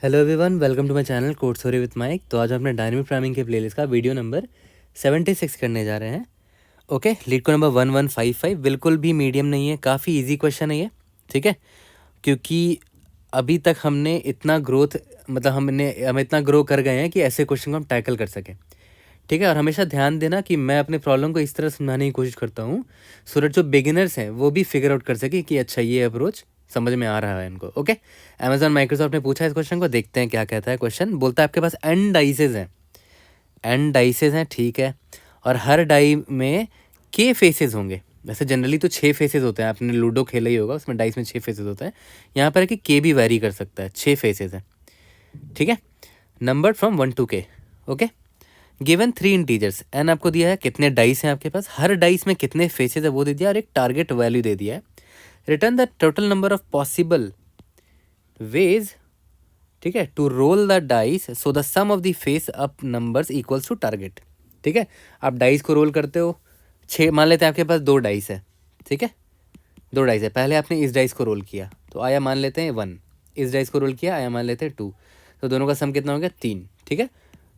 Hello everyone, welcome to my channel code story with Mike. तो आज हम अपने डायनेमिक प्रोग्रामिंग के प्लेलिस्ट का वीडियो नंबर 76 करने जा रहे हैं। ओके, लीड को नंबर 1155 बिल्कुल भी मीडियम नहीं है, काफ़ी इजी क्वेश्चन है ये। ठीक है, क्योंकि अभी तक हमने इतना ग्रोथ मतलब हम इतना ग्रो कर गए हैं कि ऐसे क्वेश्चन को हम टैकल कर सकें। ठीक है, और हमेशा ध्यान देना कि मैं अपने प्रॉब्लम को इस तरह समझाने की कोशिश करता हूँ सो दैट जो बिगिनर्स हैं वो भी फिगर आउट कर सके कि अच्छा ये अप्रोच समझ में आ रहा है इनको। ओके, अमेजॉन माइक्रोसॉफ्ट ने पूछा इस क्वेश्चन को, देखते हैं क्या कहता है क्वेश्चन। बोलता है आपके पास एन डाइसेज हैं, एन डाइसेज हैं, ठीक है, और हर डाई में के फेसेस होंगे। वैसे जनरली तो 6 फेसेस होते हैं, आपने लूडो खेला ही होगा, उसमें डाइस में 6 फेसेस होते हैं। यहाँ पर है कि के भी वैरी कर सकता है, 6 फेसेस हैं। ठीक है, number from 1 to K। Okay, given 3 integers, N आपको दिया है, कितने डाइस हैं आपके पास, हर डाइस में कितने फेसेस है वो दे दिया, और एक टारगेट वैल्यू दे दिया है। Return the total number of possible ways, ठीक है, to roll the dice so the sum of the face up numbers equals to target. ठीक है, आप डाइस को रोल करते हो, 6 मान लेते हैं आपके पास 2 डाइस है। ठीक है, 2 डाइस है, पहले आपने इस डाइस को रोल किया तो आया मान लेते हैं 1, इस डाइस को रोल किया आया मान लेते हैं 2, तो दोनों का सम कितना हो गया 3। ठीक है,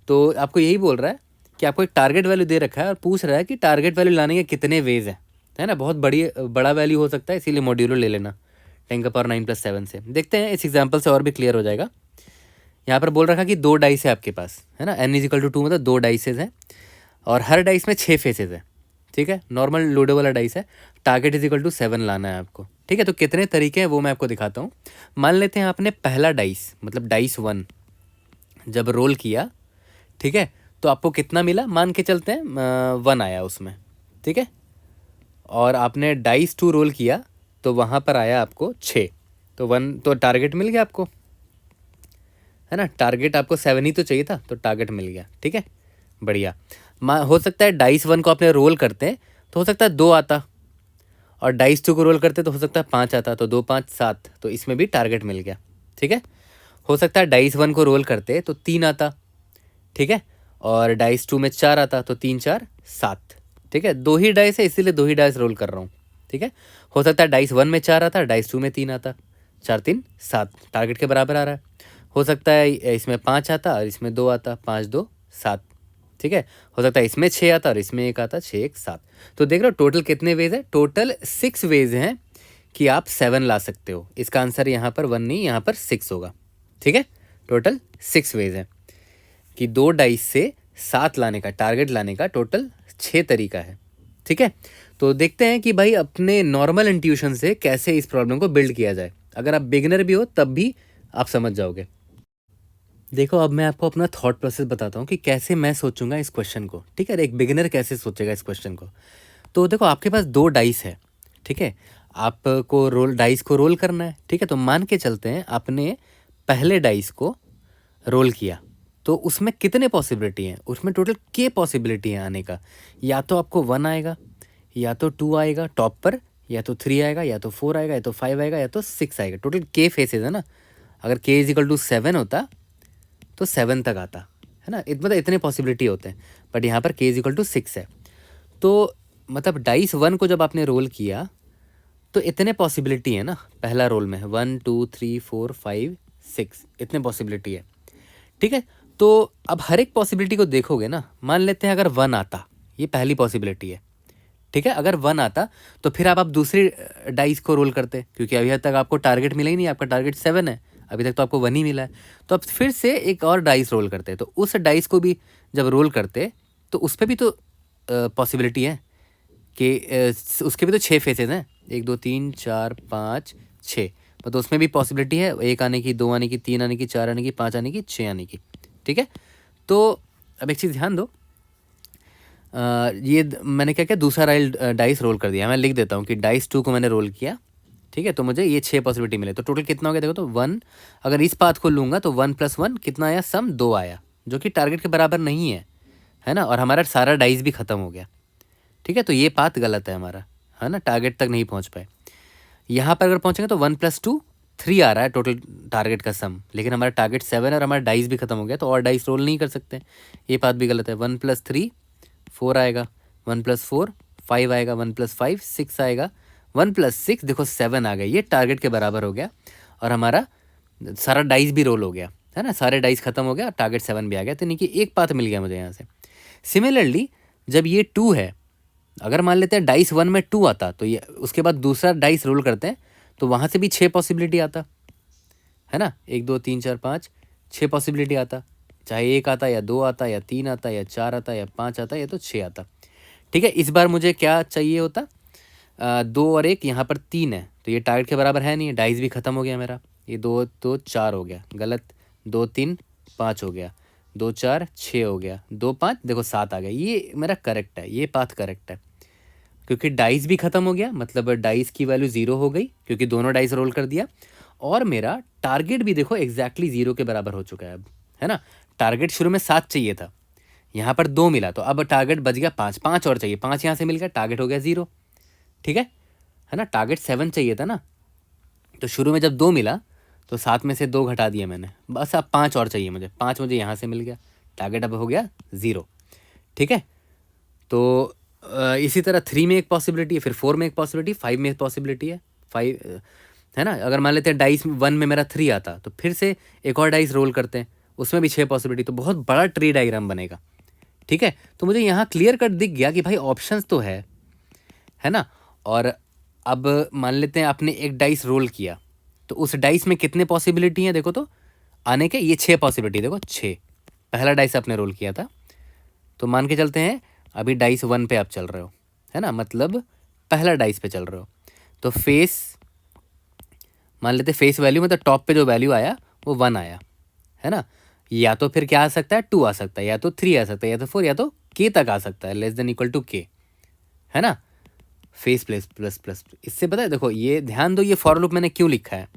तो आपको यही बोल रहा है कि आपको एक टारगेट वैल्यू दे रखा है और पूछ रहा है कि टारगेट वैल्यू लाने के कितने वेज हैं, है ना। बहुत बड़ा वैल्यू हो सकता है, इसीलिए मॉड्यूलर ले लेना 10⁻9+7 से। देखते हैं इस एग्जाम्पल से और भी क्लियर हो जाएगा। यहाँ पर बोल रखा कि 2 डाइस है आपके पास, है ना, n=2 मतलब 2 डाइसेज हैं और हर डाइस में 6 फेसेज है। ठीक है, नॉर्मल लूडो वाला डाइस है, टारगेट =7 लाना है आपको। ठीक है, तो कितने तरीके हैं वो मैं आपको दिखाता हूँ। मान लेते हैं आपने पहला डाइस मतलब डाइस 1 जब रोल किया, ठीक है, तो आपको कितना मिला, मान के चलते हैं 1 आया उसमें। ठीक है, और आपने डाइस 2 रोल किया तो वहाँ पर आया आपको 6, तो 1 तो टारगेट मिल गया आपको, है ना। टारगेट आपको 7 ही तो चाहिए था, तो टारगेट मिल गया। ठीक है, बढ़िया। हो सकता है डाइस 1 को आपने रोल करते तो हो सकता है 2 आता, और डाइस 2 को रोल करते तो हो सकता है 5 आता, तो 2 5 7, तो इसमें भी टारगेट मिल गया। ठीक है, हो सकता है डाइस 1 को रोल करते तो 3 आता, ठीक है, और डाइस 2 में 4 आता, तो 3 4 7। ठीक है, 2 ही डाइस है इसीलिए 2 ही डाइस रोल कर रहा हूँ। ठीक है, हो सकता है डाइस 1 में 4 आता, डाइस 2 में 3 आता, 4 3 7, टारगेट के बराबर आ रहा है। हो सकता है इसमें 5 आता और इसमें 2 आता, 5 2 7। ठीक है, हो सकता है इसमें 6 आता और इसमें 1 आता, 6 1 7। तो देख रहे हो टोटल कितने वेज है, टोटल 6 वेज हैं कि आप 7 ला सकते हो। इसका आंसर यहाँ पर 1 नहीं, यहाँ पर 6 होगा। ठीक है, टोटल 6 वेज है कि 2 डाइस से 7 लाने का, टारगेट लाने का टोटल 6 तरीका है। ठीक है, तो देखते हैं कि भाई अपने नॉर्मल इंट्यूशन से कैसे इस प्रॉब्लम को बिल्ड किया जाए। अगर आप बिगिनर भी हो तब भी आप समझ जाओगे। देखो, अब मैं आपको अपना थॉट प्रोसेस बताता हूँ कि कैसे मैं सोचूंगा इस क्वेश्चन को। ठीक है, एक बिगिनर कैसे सोचेगा इस क्वेश्चन को। तो देखो, आपके पास 2 डाइस है, ठीक है, आपको डाइस को रोल करना है। ठीक है, तो मान के चलते हैं आपने पहले डाइस को रोल किया, तो उसमें कितने पॉसिबिलिटी हैं, उसमें टोटल के पॉसिबिलिटी हैं आने का। या तो आपको 1 आएगा, या तो 2 आएगा टॉप पर, या तो 3 आएगा, या तो 4 आएगा, या तो 5 आएगा, या तो 6 आएगा। टोटल के फेसेस है ना। अगर k=7 होता तो 7 तक आता, है ना। मतलब इतने पॉसिबिलिटी होते हैं, बट यहाँ पर k=6 है। तो मतलब डाइस 1 को जब आपने रोल किया तो इतने पॉसिबिलिटी है ना, पहला रोल में 1 2 3 4 5 6 इतने पॉसिबिलिटी है। ठीक है, तो अब हर एक पॉसिबिलिटी को देखोगे ना, मान लेते हैं अगर 1 आता, ये पहली पॉसिबिलिटी है। ठीक है, अगर 1 आता तो फिर आप दूसरी डाइस को रोल करते, क्योंकि अभी तक आपको टारगेट मिला ही नहीं, आपका टारगेट 7 है, अभी तक तो आपको 1 ही मिला है। तो अब फिर से एक और डाइस रोल करते, तो उस डाइस को भी जब रोल करते तो उस पर भी तो पॉसिबिलिटी है कि उसके भी तो 6 फेसेस हैं, 1 2 3 4 5 6, मतलब उसमें भी पॉसिबिलिटी है 1 आने की, 2 आने की, 3 आने की, 4 आने की, 5 आने की, 6 आने की। ठीक है, तो अब एक चीज़ ध्यान दो, ये मैंने क्या किया, दूसरा डाइस रोल कर दिया। मैं लिख देता हूँ कि डाइस 2 को मैंने रोल किया, ठीक है, तो मुझे ये 6 पॉसिबिलिटी मिले। तो टोटल कितना हो गया देखो, तो 1, अगर इस पाथ को लूँगा तो 1 + 1 कितना आया, सम 2 आया, जो कि टारगेट के बराबर नहीं है ना, और हमारा सारा डाइस भी ख़त्म हो गया। ठीक है, तो ये पाथ गलत है हमारा, है ना, टारगेट तक नहीं पहुँच पाए। यहाँ पर अगर पहुँचेंगे तो 1 + 2 3 आ रहा है टोटल टारगेट का सम, लेकिन हमारा टारगेट 7 है और हमारा डाइस भी खत्म हो गया, तो और डाइस रोल नहीं कर सकते, ये पाथ भी गलत है। 1 + 3 4 आएगा, 1 + 4 5 आएगा, 1 + 5 6 आएगा, 1 + 6 देखो 7 आ गया, ये टारगेट के बराबर हो गया और हमारा सारा डाइस भी रोल हो गया। है ना, सारे डाइस खत्म हो गया, टारगेट 7 भी आ गया, तो यानी कि एक पाथ मिल गया मुझे यहाँ से। सिमिलरली जब ये 2 है, अगर मान लेते हैं डाइस 1 में 2 आता, तो ये उसके बाद दूसरा डाइस रोल करते हैं तो वहाँ से भी 6 पॉसिबिलिटी आता, है ना, 1 2 3 4 5 6 पॉसिबिलिटी आता, चाहे 1 आता या 2 आता या 3 आता या 4 आता या 5 आता या तो 6 आता। ठीक है, इस बार मुझे क्या चाहिए होता, 2 और 1, यहाँ पर 3 है तो ये टारगेट के बराबर है नहीं, डाइस भी ख़त्म हो गया मेरा, ये 2 2 4 हो गया, गलत, 2 3 5 हो गया, 2 4 6 हो गया, 2 5 देखो 7 आ गया, ये मेरा करेक्ट है, ये पाथ करेक्ट है, क्योंकि डाइस भी ख़त्म हो गया, मतलब डाइस की वैल्यू 0 हो गई क्योंकि दोनों डाइस रोल कर दिया, और मेरा टारगेट भी देखो एग्जैक्टली 0 के बराबर हो चुका है अब, है ना। टारगेट शुरू में 7 चाहिए था, यहाँ पर 2 मिला तो अब टारगेट बच गया 5, 5 और चाहिए, 5 यहाँ से मिल गया, टारगेट हो गया 0। ठीक है ना, टारगेट 7 चाहिए था ना, तो शुरू में जब 2 मिला तो 7 में से 2 घटा दिया मैंने, बस अब 5 और चाहिए मुझे, 5 मुझे यहाँ से मिल गया, टारगेट अब हो गया 0। ठीक है, तो इसी तरह 3 में एक पॉसिबिलिटी है, फिर 4 में एक पॉसिबिलिटी, 5 में एक पॉसिबिलिटी है, 5 है ना। अगर मान लेते हैं डाइस 1 में मेरा 3 आता तो फिर से एक और डाइस रोल करते हैं, उसमें भी 6 पॉसिबिलिटी, तो बहुत बड़ा ट्री डायग्राम बनेगा। ठीक है, तो मुझे यहाँ क्लियर कट दिख गया कि भाई ऑप्शंस तो है ना। और अब मान लेते हैं आपने एक डाइस रोल किया तो उस डाइस में कितने पॉसिबिलिटी हैं देखो तो आने के, ये 6 पॉसिबिलिटी, देखो 6, पहला डाइस आपने रोल किया था, तो मान के चलते हैं अभी डाइस 1 पे आप चल रहे हो, है ना, मतलब पहला डाइस पे चल रहे हो, तो फेस मान लेते फेस वैल्यू मतलब टॉप पे जो वैल्यू आया वो 1 आया, है ना। या तो फिर क्या आ सकता है, 2 आ सकता है, या तो 3 आ सकता है, या तो 4, या तो k तक आ सकता है, less than equal to k, है ना। फेस प्लस प्लस प्लस, इससे पता है, देखो ये ध्यान दो, ये फॉर लूप मैंने क्यों लिखा है,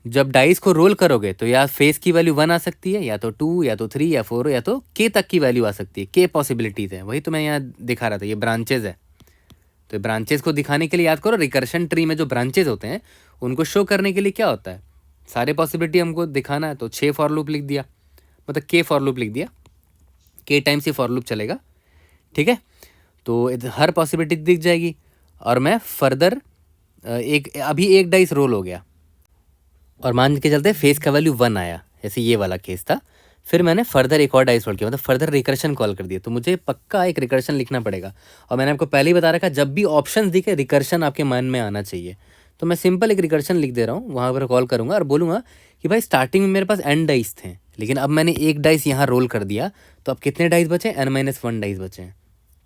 जब डाइस को रोल करोगे तो या फेस की वैल्यू 1 आ सकती है, या तो 2, या तो 3, या 4, या तो k तक की वैल्यू आ सकती है, k पॉसिबिलिटीज़ है, वही तो मैं यहाँ दिखा रहा था, ये ब्रांचेज है, तो ब्रांचेज को दिखाने के लिए याद करो, रिकर्शन ट्री में जो ब्रांचेज होते हैं उनको शो करने के लिए क्या होता है, सारे पॉसिबिलिटी हमको दिखाना है, तो 6 फॉर लूप लिख दिया, मतलब k फॉर लूप लिख दिया, k टाइम्स ये फॉर लूप चलेगा। ठीक है, तो हर पॉसिबिलिटी दिख जाएगी, और मैं फर्दर एक अभी एक डाइस रोल हो गया और मान के चलते फेस का वैल्यू 1 आया, जैसे ये वाला केस था, फिर मैंने फर्दर एक और डाइस रोल किया, मतलब फर्दर रिकर्शन कॉल कर दिया, तो मुझे पक्का एक रिकर्शन लिखना पड़ेगा, और मैंने आपको पहले ही बता रखा जब भी ऑप्शन दिखे रिकर्शन आपके मन में आना चाहिए, तो मैं सिंपल एक रिकर्शन लिख दे रहा हूँ, वहाँ पर कॉल करूँगा और बोलूँगा कि भाई स्टार्टिंग में मेरे पास n डाइस थे, लेकिन अब मैंने एक डाइस यहाँ रोल कर दिया, तो अब कितने डाइस बचे, n-1 डाइस बचे हैं,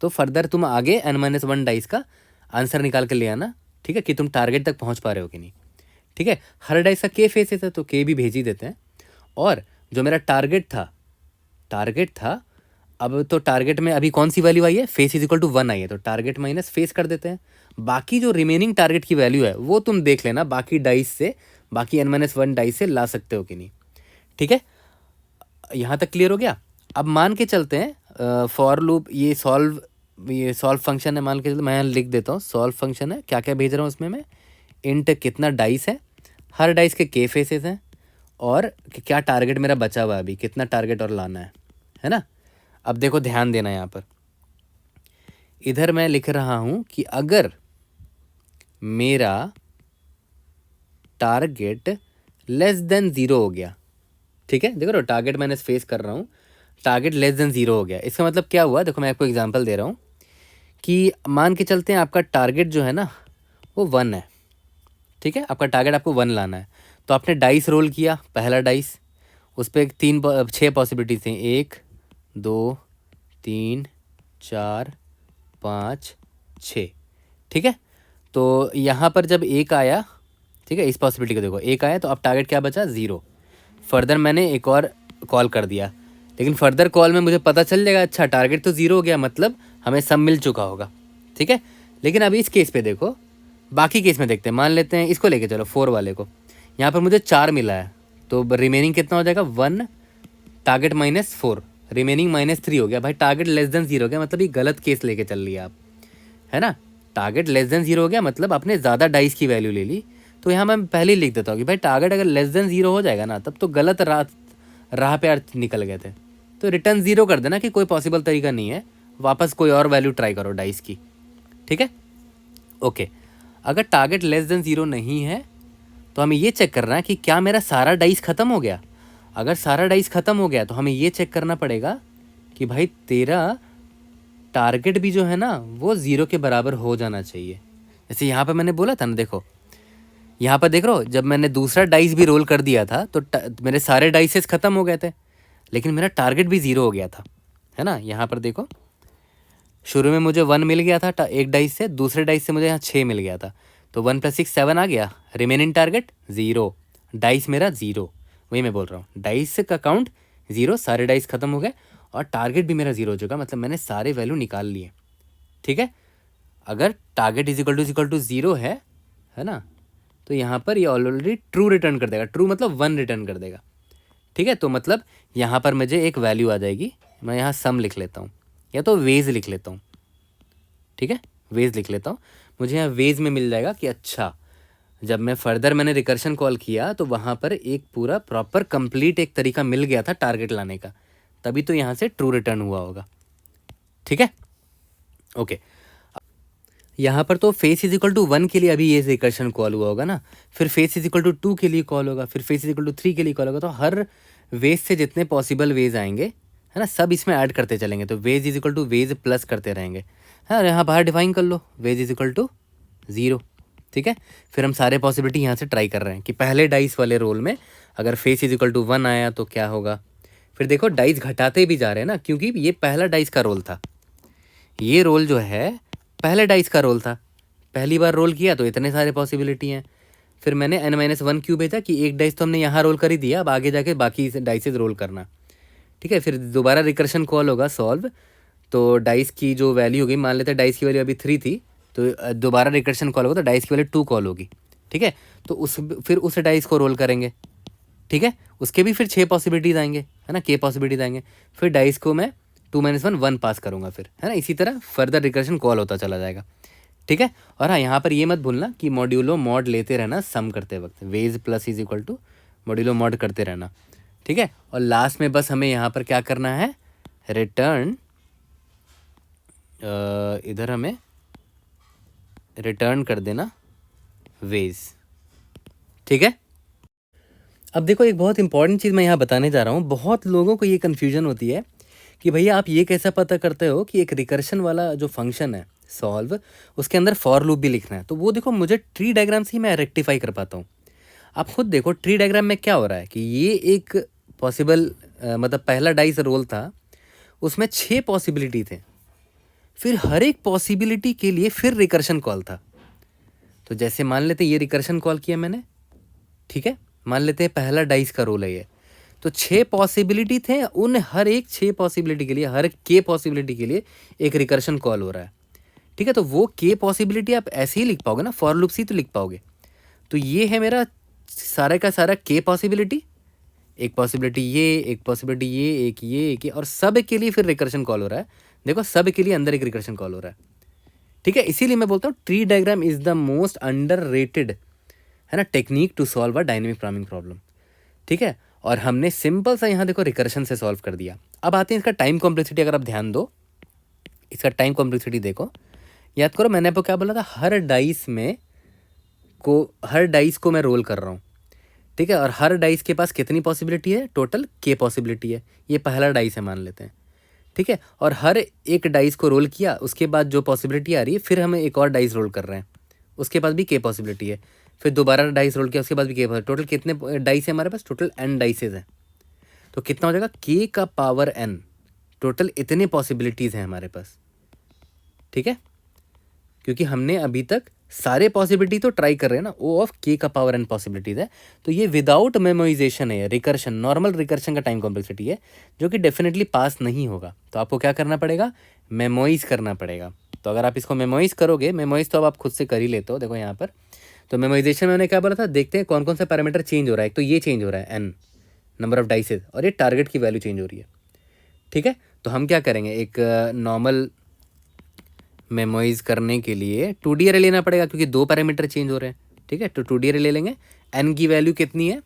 तो फर्दर तुम आगे n-1 डाइस का आंसर निकाल कर ले आना। ठीक है, कि तुम टारगेट तक पहुँच पा रहे हो कि नहीं। ठीक है, हर डाइस का k फेसेस है तो k भी भेज ही देते हैं, और जो मेरा टारगेट था अब तो टारगेट में अभी कौन सी वैल्यू आई है, फेस इज इक्वल टू 1 आई है, तो टारगेट माइनस फेस कर देते हैं, बाकी जो रिमेनिंग टारगेट की वैल्यू है वो तुम देख लेना, बाकी डाइस से, बाकी n-1 डाइस से ला सकते हो कि नहीं। ठीक है, यहाँ तक क्लियर हो गया। अब मान के चलते हैं फॉर लूप, ये सॉल्व फंक्शन है, मान के चलते मैं लिख देता हूँ, सॉल्व फंक्शन है, क्या क्या भेज रहा हूँ उसमें मैं, इंट कितना डाइस है, हर डाइस के k फेसेस हैं, और क्या टारगेट मेरा बचा हुआ है अभी, कितना टारगेट और लाना है ना। अब देखो ध्यान देना, यहाँ पर इधर मैं लिख रहा हूँ कि अगर मेरा टारगेट लेस देन 0 हो गया, ठीक है, देखो टारगेट मैंने फेस कर रहा हूँ, टारगेट लेस देन 0 हो गया, इसका मतलब क्या हुआ, देखो मैं आपको एग्जांपल दे रहा हूँ कि मान के चलते हैं आपका टारगेट जो है ना वो 1 है। ठीक है, आपका टारगेट आपको 1 लाना है, तो आपने डाइस रोल किया, पहला डाइस, उस पर 6 पॉसिबिलिटीज थी, 1 2 3 4 5 6। ठीक है, तो यहाँ पर जब 1 आया, ठीक है, इस पॉसिबिलिटी को देखो, 1 आया तो अब टारगेट क्या बचा, 0। फर्दर मैंने एक और कॉल कर दिया, लेकिन फर्दर कॉल में मुझे पता चल जाएगा अच्छा टारगेट तो 0 हो गया, मतलब हमें सब मिल चुका होगा। ठीक है, लेकिन अभी इस केस पे देखो, बाकी केस में देखते हैं, मान लेते हैं इसको लेके चलो 4 वाले को, यहाँ पर मुझे 4 मिला है, तो रिमेनिंग कितना हो जाएगा, 1 टारगेट माइनस 4, रिमेनिंग -3 हो गया, भाई टारगेट लेस देन 0 हो गया, मतलब ये गलत केस लेके चल लिया आप, है ना। टारगेट लेस देन 0 हो गया मतलब आपने ज़्यादा डाइस की वैल्यू ले ली, तो यहाँ मैं पहले ही लिख देता हूँ कि भाई टारगेट अगर लेस देन 0 हो जाएगा ना, तब तो गलत राह पे अर्थ निकल गए थे, तो रिटर्न 0 कर देना कि कोई पॉसिबल तरीका नहीं है, वापस कोई और वैल्यू ट्राई करो डाइस की। ठीक है, ओके। अगर टारगेट लेस देन 0 नहीं है तो हमें ये चेक करना है कि क्या मेरा सारा डाइस ख़त्म हो गया, अगर सारा डाइस ख़त्म हो गया तो हमें ये चेक करना पड़ेगा कि भाई तेरा टारगेट भी जो है ना वो 0 के बराबर हो जाना चाहिए। जैसे यहाँ पर मैंने बोला था ना, देखो यहाँ पर देख रहे हो, जब मैंने दूसरा डाइस भी रोल कर दिया था तो मेरे सारे डाइसेस ख़त्म हो गए थे, लेकिन मेरा टारगेट भी 0 हो गया था, है ना। यहाँ पर देखो, शुरू में मुझे 1 मिल गया था एक डाइस से, दूसरे डाइस से मुझे यहाँ 6 मिल गया था, तो 1 + 6 7 आ गया। रिमेनिंग टारगेट 0, डाइस मेरा 0। वही मैं बोल रहा हूँ, डाइस का काउंट 0, सारे डाइस ख़त्म हो गए और टारगेट भी मेरा 0 हो चुका, मतलब मैंने सारे वैल्यू निकाल लिए। ठीक है, अगर टारगेट = 0 है ना, तो यहाँ पर ये ऑलरेडी ट्रू रिटर्न कर देगा। ट्रू मतलब 1 रिटर्न कर देगा। ठीक है, तो मतलब यहाँ पर मुझे एक वैल्यू आ जाएगी, मैं यहाँ सम लिख लेता हूँ या तो वेज लिख लेता हूँ। ठीक है, वेज लिख लेता हूँ, मुझे यहाँ वेज में मिल जाएगा कि अच्छा, जब मैं फर्दर मैंने रिकर्शन कॉल किया तो वहाँ पर एक पूरा प्रॉपर कंप्लीट एक तरीका मिल गया था टारगेट लाने का, तभी तो यहाँ से ट्रू रिटर्न हुआ होगा। ठीक है, ओके। यहाँ पर तो फेस = 1 के लिए अभी ये रिकर्शन कॉल हुआ होगा ना, फिर फेस = 2 के लिए कॉल होगा, फिर फेस = 3 के लिए कॉल होगा। तो हर वेज से जितने पॉसिबल वेज आएंगे, है ना, सब इसमें ऐड करते चलेंगे, तो वेज = वेज प्लस करते रहेंगे। हाँ, यहाँ बाहर डिफाइन कर लो, वेज = 0। ठीक है, फिर हम सारे पॉसिबिलिटी यहाँ से ट्राई कर रहे हैं कि पहले डाइस वाले रोल में अगर फेस = 1 आया तो क्या होगा। फिर देखो डाइस घटाते भी जा रहे हैं ना, क्योंकि ये पहला डाइस का रोल था, ये रोल जो है पहले डाइस का रोल था, पहली बार रोल किया तो इतने सारे पॉसिबिलिटी हैं। फिर मैंने n-1 क्यों भेजा कि एक डाइस तो हमने यहाँ रोल कर ही दिया, अब आगे जाके बाकी डाइसेस रोल करना। ठीक है, फिर दोबारा रिकर्शन कॉल होगा सॉल्व, तो डाइस की जो वैल्यू होगी, मान लेते हैं डाइस की वैल्यू अभी 3 थी, तो दोबारा रिकर्शन कॉल होगा तो डाइस की वैल्यू 2 कॉल होगी। ठीक है, तो फिर उस डाइस को रोल करेंगे। ठीक है, उसके भी फिर 6 पॉसिबिलिटीज़ आएंगे, है ना, k पॉसिबिलिटीज़ आएंगे। फिर डाइस को मैं 2 - 1 पास करूँगा फिर, है ना, इसी तरह फर्दर रिकर्शन कॉल होता चला जाएगा। ठीक है, और हाँ, यहाँ पर ये मत भूलना कि मॉड्यूलो मॉड लेते रहना सम करते वक्त, वेज प्लस = मॉड्यूलो मॉड करते रहना। ठीक है, और लास्ट में बस हमें यहाँ पर क्या करना है, रिटर्न, इधर हमें रिटर्न कर देना वेज। ठीक है, अब देखो एक बहुत इंपॉर्टेंट चीज़ मैं यहाँ बताने जा रहा हूँ। बहुत लोगों को ये कन्फ्यूजन होती है कि भैया आप ये कैसा पता करते हो कि एक रिकर्शन वाला जो फंक्शन है सॉल्व, उसके अंदर फॉर लूप भी लिखना है। तो वो देखो, मुझे ट्री डायग्राम से ही मैं रेक्टिफाई कर पाता हूँ। आप खुद देखो ट्री डायग्राम में क्या हो रहा है कि ये एक पॉसिबल मतलब पहला डाइस रोल था, उसमें 6 पॉसिबिलिटी थे, फिर हर एक पॉसिबिलिटी के लिए फिर रिकर्शन कॉल था। तो जैसे मान लेते ये रिकर्शन कॉल किया मैंने, ठीक है, मान लेते हैं पहला डाइस का रोल है ये, तो 6 पॉसिबिलिटी थे, उन हर एक 6 पॉसिबिलिटी के लिए, हर k पॉसिबिलिटी के लिए एक रिकर्शन कॉल हो रहा है। ठीक है, तो वो k पॉसिबिलिटी आप ऐसे ही लिख पाओगे ना, फॉर लूप से ही तो लिख पाओगे। तो ये है मेरा सारे का सारा k पॉसिबिलिटी, एक पॉसिबिलिटी ये, एक पॉसिबिलिटी ये, एक ये, एक ये, और सब के लिए फिर रिकर्शन कॉल हो रहा है। देखो सब के लिए अंदर एक रिकर्शन कॉल हो रहा है। ठीक है, इसीलिए मैं बोलता हूँ tree diagram is the most underrated, है ना, technique to solve a dynamic programming problem. ठीक है, और हमने सिंपल सा यहाँ देखो रिकर्शन से सॉल्व कर दिया। अब आते हैं इसका टाइम कॉम्प्लेक्सिटी। अगर आप ध्यान दो, इसका टाइम कॉम्प्लेक्सिटी देखो, याद करो मैंने आपको क्या बोला था, हर डाइस को मैं रोल कर रहा हूँ। ठीक है, और हर डाइस के पास कितनी पॉसिबिलिटी है, टोटल k पॉसिबिलिटी है। ये पहला डाइस है मान लेते हैं। ठीक है, और हर एक डाइस को रोल किया, उसके बाद जो पॉसिबिलिटी आ रही है, फिर हमें एक और डाइस रोल कर रहे हैं, उसके पास भी k पॉसिबिलिटी है, फिर दोबारा डाइस रोल किया, उसके बाद भी k पॉसिबिलिटी। टोटल कितने डाइस है हमारे पास, टोटल n डाइसेज हैं। तो कितना हो जाएगा, k का पावर n, टोटल इतने पॉसिबिलिटीज़ हैं हमारे पास। ठीक है, क्योंकि हमने अभी तक सारे पॉसिबिलिटी तो ट्राई कर रहे हैं ना, ओ ऑफ k का पावर n पॉसिबिलिटीज़ है। तो ये विदाउट मेमोइजेशन है, रिकर्शन, नॉर्मल रिकर्शन का टाइम कॉम्प्लेक्सिटी है, जो कि डेफिनेटली पास नहीं होगा। तो आपको क्या करना पड़ेगा, मेमोइज करना पड़ेगा। तो अगर आप इसको मेमोइज करोगे, मेमोइज तो अब आप खुद से कर ही लेते हो, देखो यहाँ पर। तो मेमोइजेशन में मैंने क्या बोला था, देखते हैं कौन कौन सा पैरामीटर चेंज हो रहा है। एक तो ये चेंज हो रहा है n, नंबर ऑफ डाइसेज, और ये टारगेट की वैल्यू चेंज हो रही है। ठीक है, तो हम क्या करेंगे, एक नॉर्मल मेमोइज करने के लिए 2D एरे लेना पड़ेगा, क्योंकि 2 पैरामीटर चेंज हो रहे हैं। ठीक है, तो 2D एरे ले लेंगे। n की वैल्यू कितनी है,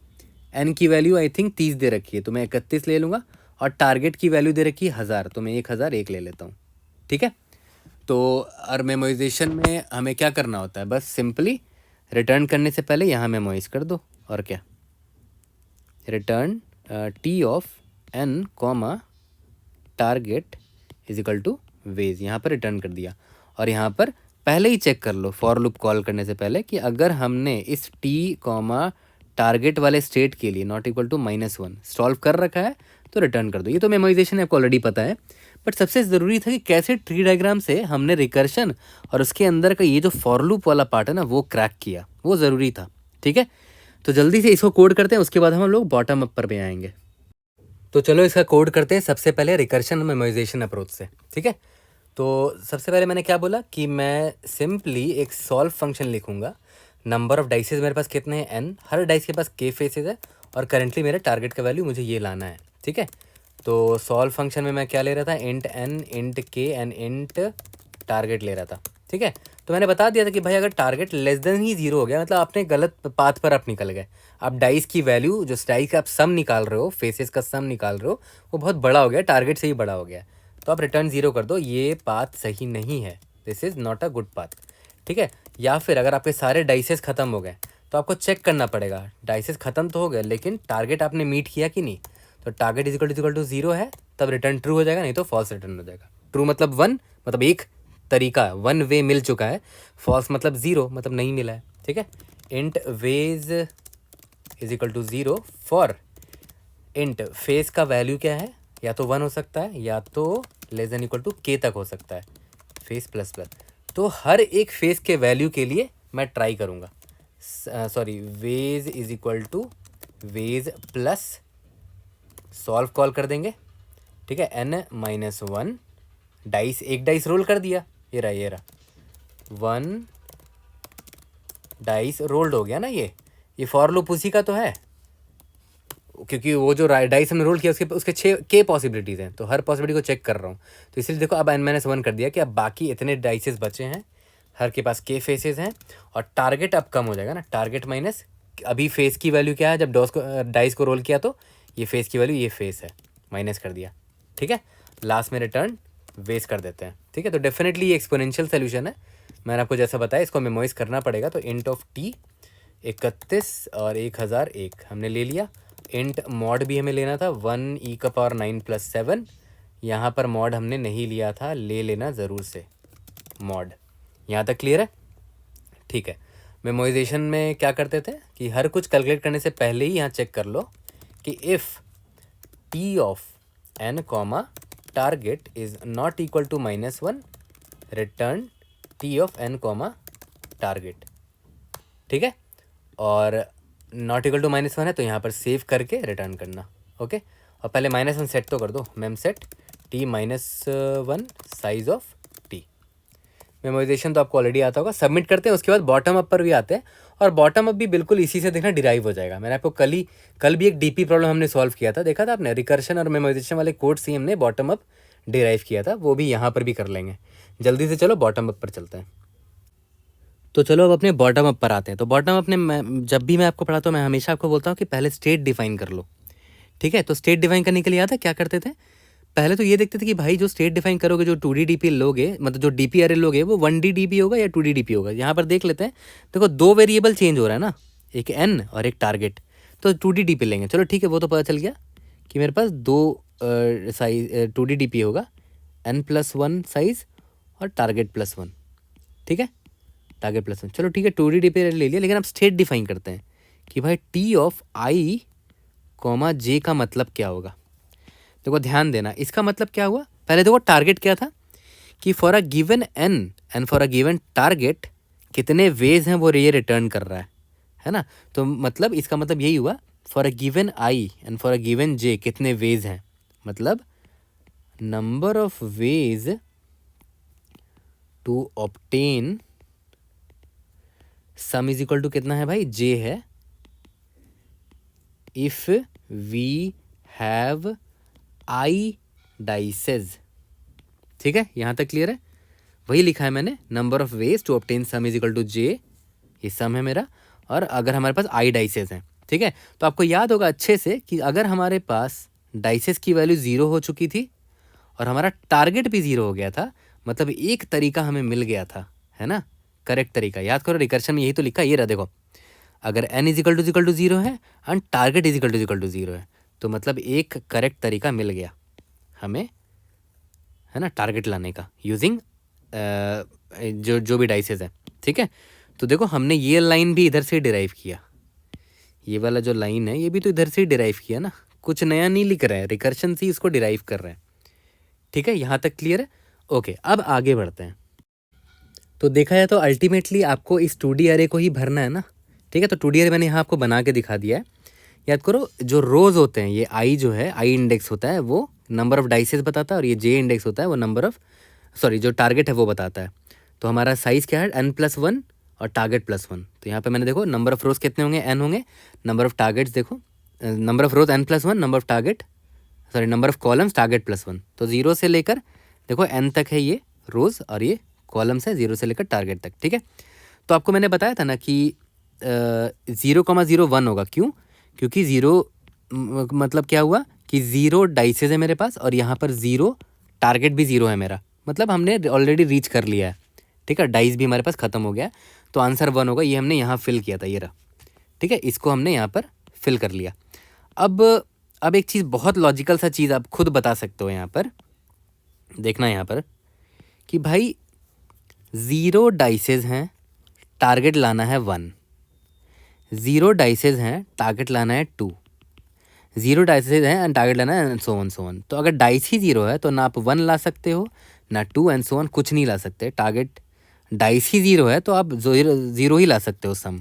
n की वैल्यू आई थिंक 30 दे रखी है, तो मैं 31 ले लूँगा, और टारगेट की वैल्यू दे रखी है 1000, तो मैं 1001 ले लेता हूँ। ठीक है, तो और मेमोइजेशन में हमें क्या करना होता है, बस सिंपली रिटर्न करने से पहले यहाँ मेमोइज कर दो, और क्या, return T of N comma target is equal to ways, यहाँ पर रिटर्न कर दिया। और यहाँ पर पहले ही चेक कर लो फॉर लूप कॉल करने से पहले कि अगर हमने इस टी कॉमा टारगेट वाले स्टेट के लिए नॉट इक्वल टू -1 सॉल्व कर रखा है तो रिटर्न कर दो। ये तो मेमोराइजेशन आपको ऑलरेडी पता है, बट सबसे ज़रूरी था कि कैसे ट्री डायग्राम से हमने रिकर्शन और उसके अंदर का ये जो फॉर लूप वाला पार्ट है ना वो क्रैक किया, वो ज़रूरी था। ठीक है, तो जल्दी से इसको कोड करते हैं, उसके बाद हम लोग बॉटम अप पर भी आएंगे। तो चलो इसका कोड करते हैं सबसे पहले रिकर्शन मेमोराइजेशन अप्रोच से। ठीक है, तो सबसे पहले मैंने क्या बोला कि मैं सिंपली एक सॉल्व फंक्शन लिखूंगा। नंबर ऑफ डाइसेस मेरे पास कितने हैं, n, हर डाइस के पास k फेसेस है और करेंटली मेरे टारगेट का वैल्यू मुझे ये लाना है। ठीक है, तो सॉल्व फंक्शन में मैं क्या ले रहा था, int n, int k and int target ले रहा था। ठीक है, तो मैंने बता दिया था कि भाई अगर टारगेट लेस देन ही 0 हो गया मतलब आपने गलत पाथ पर आप निकल गए। आप डाइस की वैल्यू जो डाइस का आप सम निकाल रहे हो, फेसेस का सम निकाल रहे हो, वो बहुत बड़ा हो गया, टारगेट से ही बड़ा हो गया, तो आप रिटर्न 0 कर दो। ये पाथ सही नहीं है, this is not a good path. ठीक है, या फिर अगर आपके सारे डाइसेस ख़त्म हो गए तो आपको चेक करना पड़ेगा, डाइसेस ख़त्म तो हो गए लेकिन टारगेट आपने मीट किया कि नहीं। तो टारगेट इक्वल टू 0 है तब रिटर्न ट्रू हो जाएगा, नहीं तो फॉल्स रिटर्न हो जाएगा। ट्रू मतलब 1, मतलब एक तरीका, वन वे मिल चुका है। फॉल्स मतलब 0, मतलब नहीं मिला है। ठीक है, int ways is equal to 0 for int face का वैल्यू क्या है, या तो 1 हो सकता है या तो less than equal to k तक हो सकता है, फेस प्लस प्लस। तो हर एक फेस के वैल्यू के लिए मैं ट्राई करूँगा, sorry ways is equal to ways plus solve call कर देंगे। ठीक है, n-1 डाइस, एक डाइस रोल कर दिया, ये रहा 1 डाइस रोल्ड हो गया ना। ये फॉर लूप उसी का तो है, क्योंकि वो जो डाइस हमने रोल किया उसके 6 k पॉसिबिलिटीज़ हैं, तो हर पॉसिबिलिटी को चेक कर रहा हूँ। तो इसलिए देखो अब n-1 कर दिया कि अब बाकी इतने डाइसेस बचे हैं, हर के पास k फेसेस हैं और टारगेट अब कम हो जाएगा ना। टारगेट माइनस अभी फेस की वैल्यू क्या है, जब डाइस को रोल किया तो ये फेस की वैल्यू, ये फेस है, माइनस कर दिया। ठीक है, लास्ट में रिटर्न वेस्ट कर देते हैं। ठीक है, तो डेफिनेटली ये एक्सपोनेंशियल सोल्यूशन है, मैंने आपको जैसा बताया इसको मेमोराइज करना पड़ेगा। तो इंट ऑफ t 31 और 1001 हमने ले लिया। इंट मॉड भी हमें लेना था 1e⁻9 + 7, यहाँ पर मॉड हमने नहीं लिया था, ले लेना ज़रूर से मॉड। यहाँ तक क्लियर है? ठीक है, मेमोराइजेशन में क्या करते थे कि हर कुछ कैलकुलेट करने से पहले ही यहाँ चेक कर लो कि if T of n comma target is not equal to -1 return T of n comma target. ठीक है, और नॉट इक्वल टू -1 है तो यहाँ पर सेव करके रिटर्न करना। ओके, और पहले -1 सेट तो कर दो, ma'am set t-1 size of t। Memorisation तो आपको ऑलरेडी आता होगा। सबमिट करते हैं, उसके बाद बॉटम अप पर भी आते हैं, और बॉटम अप भी बिल्कुल इसी से देखना डिराइव हो जाएगा। मैंने आपको कल भी एक डीपी प्रॉब्लम हमने सॉल्व किया था, देखा था आपने, रिकर्शन और मेमोराइजेशन वाले कोड से हमने बॉटम अप डिराइव किया था, वो भी यहाँ पर भी कर लेंगे। जल्दी से चलो बॉटम अप पर चलते हैं। तो चलो अब अपने बॉटम अप पर आते हैं। तो बॉटम अप ने जब भी मैं आपको पढ़ाता हूँ मैं हमेशा आपको बोलता हूँ कि पहले स्टेट डिफाइन कर लो। ठीक है, तो स्टेट डिफाइन करने के लिए आता है क्या करते थे, पहले तो ये देखते थे कि भाई जो स्टेट डिफाइन करोगे, जो 2D DP लोगे, मतलब जो DP अरे लोगे वो 1D DP होगा या 2D DP होगा। यहाँ पर देख लेते हैं, देखो 2 वेरिएबल चेंज हो रहा है ना, एक n और एक टारगेट, तो 2D DP लेंगे। चलो ठीक है, वो तो पता चल गया कि मेरे पास 2 साइज 2D DP होगा, n+1 साइज और टारगेट +1। ठीक है, टारगेट +1, चलो ठीक है 2D DP ले लिया। लेकिन अब स्टेट डिफाइन करते हैं कि भाई टी ऑफ i, j का मतलब क्या होगा। देखो ध्यान देना, इसका मतलब क्या हुआ, पहले देखो टारगेट क्या था कि for a given n and for a given target कितने वेज हैं वो ये रिटर्न कर रहा है ना। तो मतलब इसका मतलब यही हुआ, for a given i and for a given j कितने वेज हैं, मतलब number of ways to obtain sum is equal to कितना है भाई, j है, if we have i dices. ठीक है, यहाँ तक क्लियर है, वही लिखा है मैंने, number of ways to obtain sum is equal to j, ये सम है मेरा, और अगर हमारे पास i डाइसेस हैं। ठीक है, तो आपको याद होगा अच्छे से कि अगर हमारे पास डाइसेस की वैल्यू 0 हो चुकी थी और हमारा टारगेट भी 0 हो गया था, मतलब एक तरीका हमें मिल गया था, है ना, करेक्ट तरीका। याद करो रिकर्शन में यही तो लिखा, ये रहा देखो, अगर n इज इक्वल टू 0 है and target is equal to 0 है तो मतलब एक करेक्ट तरीका मिल गया हमें, है ना, टारगेट लाने का यूजिंग जो भी डाइसेस है। ठीक है, तो देखो हमने ये लाइन भी इधर से डिराइव किया, ये वाला जो लाइन है ये भी तो इधर से ही डिराइव किया ना, कुछ नया नहीं लिख रहे हैं, रिकर्शन से ही इसको डिराइव कर रहे हैं। ठीक है, यहाँ तक क्लियर है? ओके, अब आगे बढ़ते हैं। तो देखा जाए तो अल्टीमेटली आपको इस 2D अरे को ही भरना है ना। ठीक है, तो 2D अरे मैंने यहाँ आपको बना के दिखा दिया है। याद करो, जो रोज होते हैं, ये आई जो है, आई इंडेक्स होता है वो नंबर ऑफ डाइसेस बताता है, और ये जे इंडेक्स होता है वो नंबर ऑफ, सॉरी, जो टारगेट है वो बताता है। तो हमारा साइज़ क्या है, n+1 और टारगेट +1। तो यहाँ पे मैंने देखो नंबर ऑफ रोज कितने होंगे, n होंगे, नंबर ऑफ टारगेट्स देखो, number of rose n+1, number of target, sorry number of columns target +1। तो 0 से लेकर देखो n तक है ये रोज, और ये कॉलम्स है 0 से लेकर टारगेट तक। ठीक है, तो आपको मैंने बताया था ना कि 0,01 होगा। क्यों? क्योंकि 0 मतलब क्या हुआ कि 0 डाइसेज है मेरे पास, और यहाँ पर 0 टारगेट भी 0 है मेरा, मतलब हमने ऑलरेडी रीच कर लिया है। ठीक है, डाइस भी हमारे पास ख़त्म हो गया, तो आंसर 1 होगा। ये हमने यहाँ फिल किया था, ये रहा। ठीक है, इसको हमने यहाँ पर फिल कर लिया। अब एक चीज़, बहुत लॉजिकल सा चीज़ आप खुद बता सकते हो यहाँ पर, देखना यहाँ पर कि भाई 0 डाइसेज हैं, टारगेट लाना है 1, 0 डाइसेज हैं, टारगेट लाना है 2, 0 डाइसेज हैं एंड टारगेट लाना है, एंड सो ऑन। तो अगर डाइस ही 0 है तो ना आप 1 ला सकते हो, ना 2, एंड सो ऑन, कुछ नहीं ला सकते। टारगेट डाइस ही 0 है तो आप 0 ही ला सकते हो सम,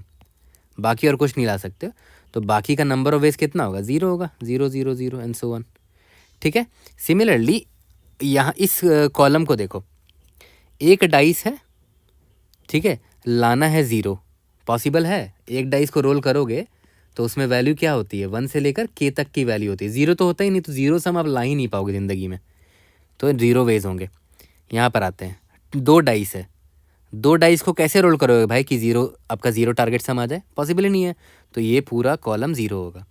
बाकी और कुछ नहीं ला सकते। तो बाकी का नंबर ऑफ वेज कितना होगा, 0 होगा, 0 0 0 एंड सो ऑन। ठीक है, सिमिलरली यहाँ इस कॉलम को देखो, एक डाइस है, ठीक है, लाना है 0, पॉसिबल है? एक डाइस को रोल करोगे तो उसमें वैल्यू क्या होती है, 1 से लेकर k तक की वैल्यू होती है, 0 तो होता ही नहीं, तो 0 सम आप ला ही नहीं पाओगे ज़िंदगी में, तो 0 वेज होंगे। यहाँ पर आते हैं, 2 डाइस है, 2 डाइस को कैसे रोल करोगे भाई कि 0 आपका 0 टारगेट सम आ जाए, पॉसिबल ही नहीं है। तो ये पूरा कॉलम 0 होगा।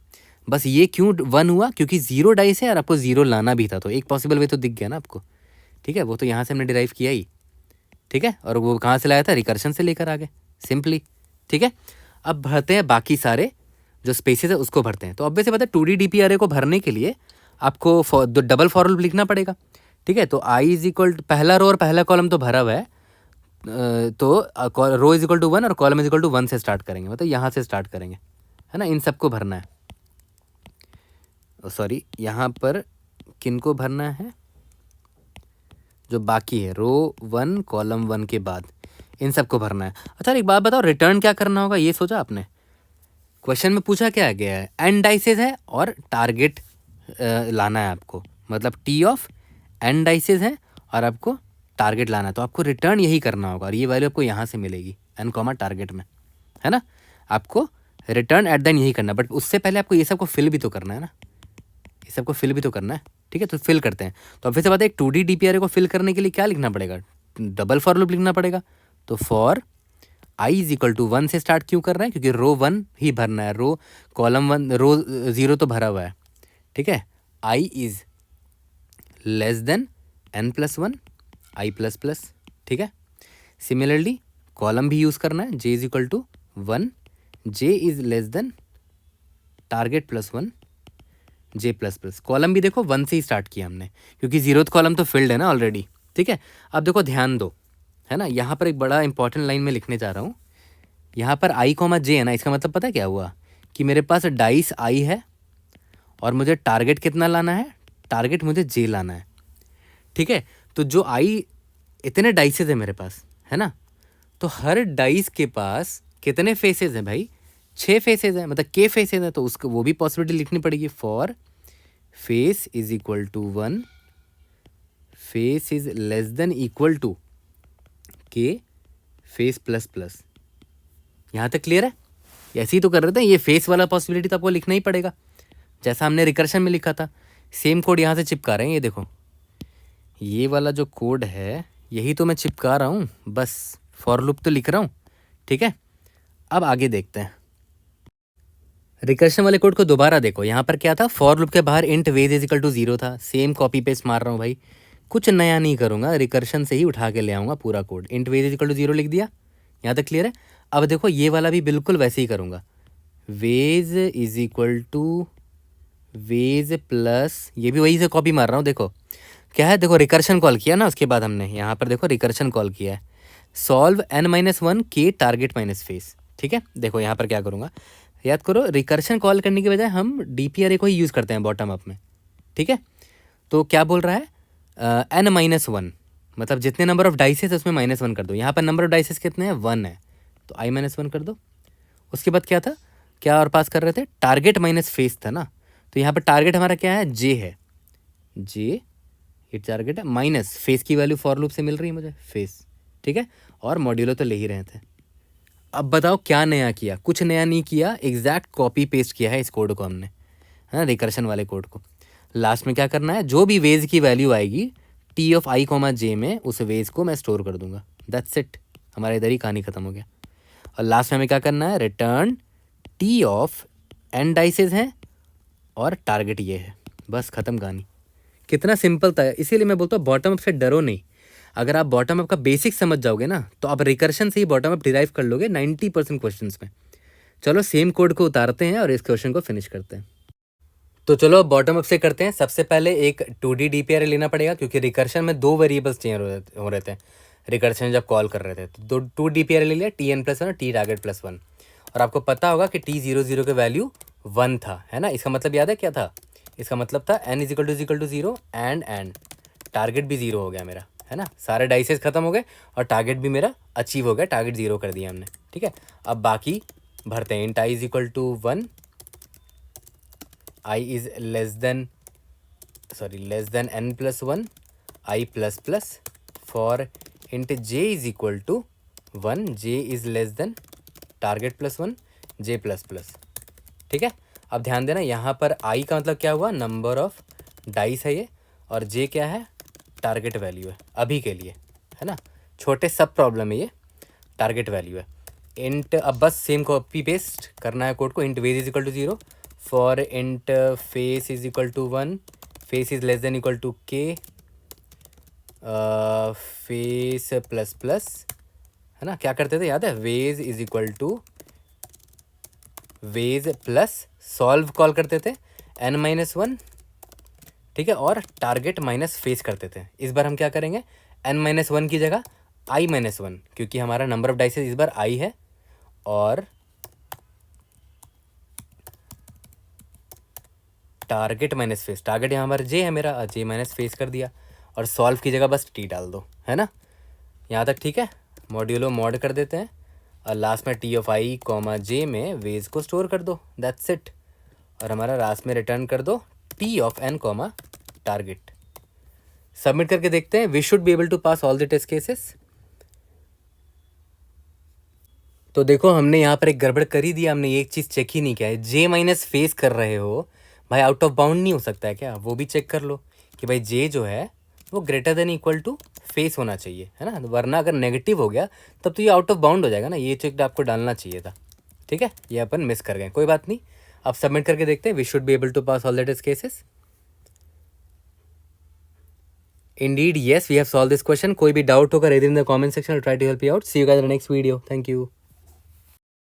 बस ये क्यों 1 हुआ, क्योंकि 0 डाइस है और आपको 0 लाना भी था, तो एक पॉसिबल वे तो दिख गया ना आपको। ठीक है, वो तो यहाँ से हमने डिराइव किया ही। ठीक है, और वो कहाँ से लाया था, रिकर्शन से लेकर आ गए सिंपली। ठीक है, अब भरते हैं बाकी सारे जो स्पेसेस है उसको भरते हैं। तो ऑब्वियस बात है 2D DP अरे को भरने के लिए आपको डबल फॉर लूप लिखना पड़ेगा। ठीक है, तो आई इज इक्वल टू, पहला रो और पहला कॉलम तो भरा हुआ है, तो रो इज इक्वल टू 1 और कॉलम इज इक्वल टू 1 से स्टार्ट करेंगे, मतलब यहाँ से स्टार्ट करेंगे, है ना, इन सबको भरना है। सॉरी, यहाँ पर किन को भरना है, जो बाकी है रो 1 कॉलम 1 के बाद इन सबको भरना है। अच्छा एक बात बताओ, रिटर्न क्या करना होगा, ये सोचा आपने? क्वेश्चन में पूछा क्या गया है, n डाइसेस है और टारगेट लाना है आपको, मतलब टी ऑफ n डाइसेस है और आपको टारगेट लाना है, तो आपको रिटर्न यही करना होगा, और ये वैल्यू आपको यहाँ से मिलेगी n कॉमा टारगेट में, है ना। आपको रिटर्न एट देन यही करना, बट उससे पहले आपको ये सबको फिल भी तो करना है ना, ये सबको फिल भी तो करना है। ठीक है, तो फिल करते हैं। तो अब फिर से बात है, एक 2D DP अरे को फिल करने के लिए क्या लिखना पड़ेगा, डबल फॉर लूप लिखना पड़ेगा। तो for i is equal to 1 से स्टार्ट क्यों कर रहे हैं, क्योंकि रो 1 ही भरना है, रो कॉलम 1 रो 0 तो भरा हुआ है। ठीक है, i is less than n+1 i plus plus. ठीक है, सिमिलरली कॉलम भी यूज़ करना है, j is equal to 1, j is less than target +1 j plus plus. Column भी देखो 1 से ही स्टार्ट किया हमने, क्योंकि 0th कॉलम तो फिल्ड है ना ऑलरेडी। ठीक है, अब देखो ध्यान दो, है ना, यहाँ पर एक बड़ा इंपॉर्टेंट लाइन में लिखने जा रहा हूँ। यहाँ पर i कॉमा जे है ना, इसका मतलब पता है क्या हुआ, कि मेरे पास डाइस i है और मुझे टारगेट कितना लाना है, टारगेट मुझे j लाना है। ठीक है, तो जो i इतने डाइसेज है मेरे पास, है ना, तो हर डाइस के पास कितने फेसेस हैं भाई, 6 फेसेस हैं, मतलब k फेसेस हैं, तो उसको वो भी पॉसिबिलिटी लिखनी पड़ेगी। For face is equal to 1, face is less than equal to k face plus plus. यहाँ तक क्लियर है? ऐसे ही तो कर रहे थे, ये फेस वाला पॉसिबिलिटी तो आपको लिखना ही पड़ेगा, जैसा हमने रिकर्शन में लिखा था। सेम कोड यहाँ से चिपका रहे हैं, ये देखो, ये वाला जो कोड है यही तो मैं चिपका रहा हूँ, बस फॉर लूप तो लिख रहा हूँ। ठीक है, अब आगे देखते हैं। रिकर्शन वाले कोड को दोबारा देखो, यहाँ पर क्या था, फॉर लूप के बाहर int ways is equal to 0 था, सेम कॉपी पेस्ट मार रहा हूँ भाई, कुछ नया नहीं करूँगा, रिकर्शन से ही उठा के ले आऊँगा पूरा code. Int ways is equal to 0 लिख दिया, यहाँ तक क्लियर है। अब देखो ये वाला भी बिल्कुल वैसे ही करूँगा, ways is equal to ways plus, ये भी वही से कॉपी मार रहा हूँ, देखो क्या है, देखो रिकर्शन कॉल किया ना, उसके बाद हमने यहाँ पर देखो रिकर्शन कॉल किया है, सॉल्व n-1 के टारगेट माइनस फेस। ठीक है, देखो यहाँ पर क्या करूँगा, याद करो रिकर्शन कॉल करने के बजाय हम DP-array को ही यूज़ करते हैं बॉटम अप में। ठीक है, तो क्या बोल रहा है, n-1 मतलब जितने नंबर ऑफ डाइसेस है उसमें -1 कर दो। यहाँ पर नंबर ऑफ डाइसेस कितने हैं, 1 है, तो i-1 कर दो। उसके बाद क्या था, क्या और पास कर रहे थे, टारगेट माइनस फेस था ना, तो यहाँ पर टारगेट हमारा क्या है, j है, j ये टारगेट है, माइनस फेस की वैल्यू फॉर लूप से मिल रही है मुझे, फेस। ठीक है, और मॉड्यूलो तो ले ही रहे थे। अब बताओ क्या नया किया, कुछ नया नहीं किया, एग्जैक्ट कॉपी पेस्ट किया है इस कोड को हमने, है ना, रिकर्शन वाले कोड को। लास्ट में क्या करना है, जो भी वेज की वैल्यू आएगी t(i,j) में, उस वेज को मैं स्टोर कर दूंगा, दैट्स इट, हमारा इधर ही कहानी खत्म हो गया। और लास्ट में हमें क्या करना है, रिटर्न t(n) डाइसेस हैं और टारगेट ये है, बस खत्म कहानी। कितना सिंपल था, इसीलिए मैं बोलता हूँ बॉटम अप से डरो नहीं। अगर आप बॉटम अप का बेसिक समझ जाओगे ना, तो आप रिकर्शन से ही बॉटम अप डिराइव कर लोगे 90% क्वेश्चंस में। चलो सेम कोड को उतारते हैं और इस क्वेश्चन को फिनिश करते हैं। तो चलो बॉटम अप से करते हैं। सबसे पहले एक 2D DP-array लेना पड़ेगा, क्योंकि रिकर्शन में 2 वेरिएबल्स चेंज हो रहे थे रिकर्शन जब कॉल कर रहे थे, तो 2 DP-array ले लिया, Tn+1 और T_target+1। और आपको पता होगा कि T00 का वैल्यू 1 था, है ना, इसका मतलब याद है क्या था, इसका मतलब था n=0 एंड टारगेट भी 0 हो गया मेरा, है ना, सारे डाइसेस खत्म हो गए और टारगेट भी मेरा अचीव हो गया, टारगेट 0 कर दिया हमने। ठीक है, अब बाकी भरते हैं, int i=1, i is less than n+1, i++ for int j is equal to 1, j is less than target+1, j++। ठीक है, अब ध्यान देना यहाँ पर i का मतलब क्या हुआ, नंबर ऑफ डाइस है ये, और j क्या है, टारगेट वैल्यू है अभी के लिए, है ना, छोटे सब प्रॉब्लम है ये, टारगेट वैल्यू है। इंट, अब बस सेम कॉपी पेस्ट करना है कोड को, int ways is equal to 0 for int face is equal to 1, face is less than equal to k, face plus plus, है ना, क्या करते थे याद है, ways is equal to ways plus solve call करते थे n-1, ठीक है, और टारगेट माइनस फेस करते थे। इस बार हम क्या करेंगे, n-1 की जगह i-1, क्योंकि हमारा नंबर ऑफ डाइसेस इस बार i है, और टारगेट माइनस फेस, टारगेट यहाँ हमारा j है मेरा, j माइनस फेस कर दिया, और सॉल्व की जगह बस t डाल दो, है ना, यहाँ तक ठीक है। मॉड्यूलो मॉड कर देते हैं और लास्ट में t(i,j) में वेज को स्टोर कर दो, दैट्स इट, और हमारा लास्ट में रिटर्न कर दो t(n), टारगेट। सबमिट करके देखते हैं, we should be able to pass all the test cases. तो देखो हमने यहाँ पर एक गड़बड़ कर ही दिया, हमने एक चीज़ चेक ही नहीं किया है, j माइनस फेस कर रहे हो भाई, आउट ऑफ बाउंड नहीं हो सकता है क्या, वो भी चेक कर लो कि भाई j जो है वो greater than equal to face होना चाहिए, है ना, वरना अगर नेगेटिव हो गया तब तो ये आउट ऑफ बाउंड हो जाएगा ना, ये चेक आपको डालना चाहिए था। ठीक है, ये अपन मिस कर गए, कोई बात नहीं। अब सबमिट करके देखते हैं, we should be able to pass all the test cases. Indeed, yes, we have solved this question. कोई भी डाउट होगा, read in the comment section. I'll try to help you out. See you guys in the next video. Thank you.